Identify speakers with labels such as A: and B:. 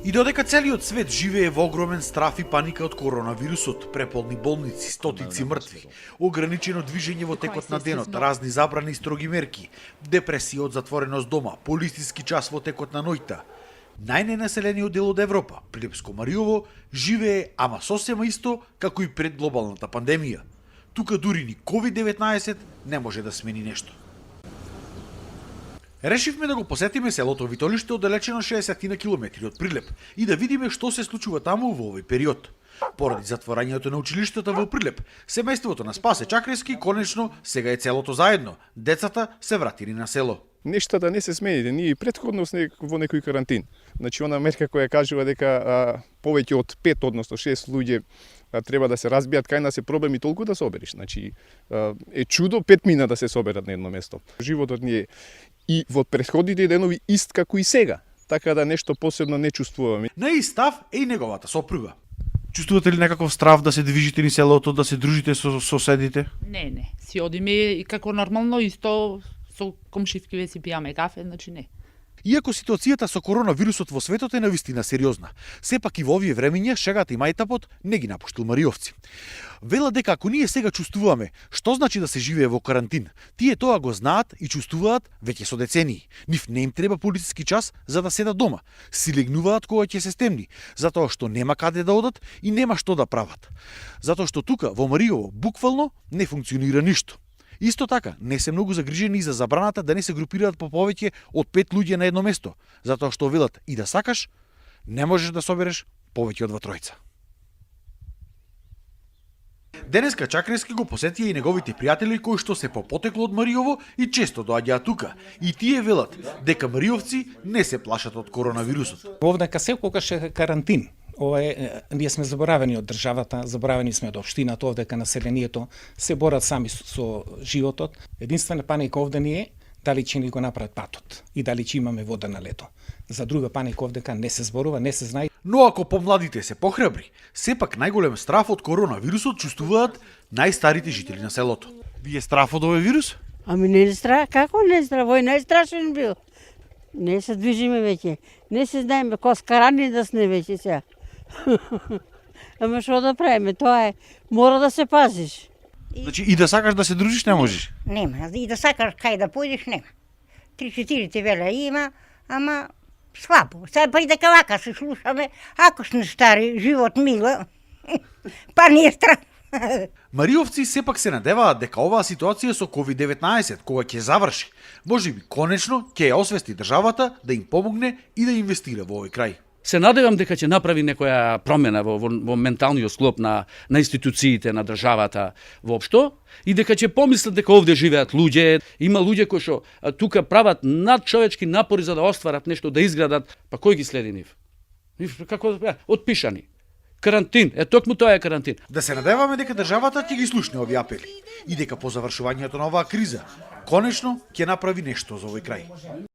A: И додека целиот свет живее во огромен страф и паника од коронавирусот, преполни болници, стотици мртви, ограничено движење во текот на денот, разни забрани и строги мерки, депресија од затвореност дома, полициски час во текот на ноќта, најненаселениот дел од Европа, Прилепско Мариово, живее ама сосема исто како и пред глобалната пандемија. Тука дури ни COVID-19 не може да смени нешто. Решивме да го посетиме селото Витолиште, оддалечено 60 на километри од Прилеп, и да видиме што се случува таму во овој период. Поради затворањето на училиштата во Прилеп, семејството на Спасе Чакрески конечно сега е целото заедно. Децата се вратили на село.
B: Нештата не се смените, ние претходно сме во некој карантин. Значи, она мерка која кажува дека повеќе од 5, односно 6 луѓе треба да се разбијат кај нас е проблем и толку да се обериш. Значи, е чудо 5 мина да се соберат на едно место. Животот ни е и во претходните денови ист како и сега, така да нешто посебно не чувствуваме.
A: На ист став е и неговата сопруга. Чувствувате ли некаков страв да се движите низ селото, да се дружите со соседите?
C: Не. Си одиме и како нормално, исто со комшивкиве си пијаме кафе, значи не.
A: Иако ситуацијата со коронавирусот во светот е навистина сериозна, сепак и во овие времиња шегата и мајтапот не ги напуштил мариовци. Велат дека ако ние сега чувствуваме што значи да се живее во карантин, тие тоа го знаат и чувствуваат веќе со децении. Нив не им треба полициски час за да седат дома. Си легнуваат кога ќе се стемни, затоа што нема каде да одат и нема што да прават. Затоа што тука во Мариово буквално не функционира ништо. Исто така, не се многу загрижени и за забраната да не се групираат по повеќе од 5 луѓе на едно место, затоа што велат и да сакаш, не можеш да собереш повеќе од 2-3. Денеска Чакрески го посетија и неговите пријатели кои што се по потекло од Мариово и често доаѓаат тука. И тие велат дека мариовци не се плашат од коронавирусот.
D: Овдека секогаш е карантин. Ние сме заборавени од државата, заборавени сме од општината, овдека населението се борат сами со животот. Единствена паника овде ни е дали ќе ни го направат патот и дали ќе имаме вода на лето. За друга паника овдека не се зборува, не се знае.
A: Но ако помладите се похрабри, сепак најголем страф од коронавирусот чувствуваат најстарите жители на селото. Вие страф од овој вирус?
E: Ами не е страх, како не е страх, вој најстрашен бил. Не се движиме веќе, не се знаеме, коскарани да сме веќе сега. Ама што да правиме, тоа е, мора да се пазиш.
A: Значи и да сакаш да се дружиш не можеш?
F: Нема, и да сакаш кај да појдеш нема. 3-4 веле има, ама слабо. Сега па и дека вака се слушаме, ако сме стари, живот мила, па не е страх.
A: Мариовци сепак се надеваат дека оваа ситуација со COVID-19, кога ќе заврши, можеби конечно ќе ја освести државата да им помогне и да инвестира во овој крај.
G: Се надевам дека ќе направи некоја промена во менталниот склоп на институциите на државата воопшто и дека ќе помислат дека овде живеат луѓе, има луѓе кои што тука прават надчовечки напори за да остварат нешто, да изградат, па кој ги следи нив? Нив како отпишани. Карантин, токму тоа е карантин.
A: Да се надеваме дека државата ќе ги слушне овие апели и дека по завршувањето на оваа криза конечно ќе направи нешто за овој крај.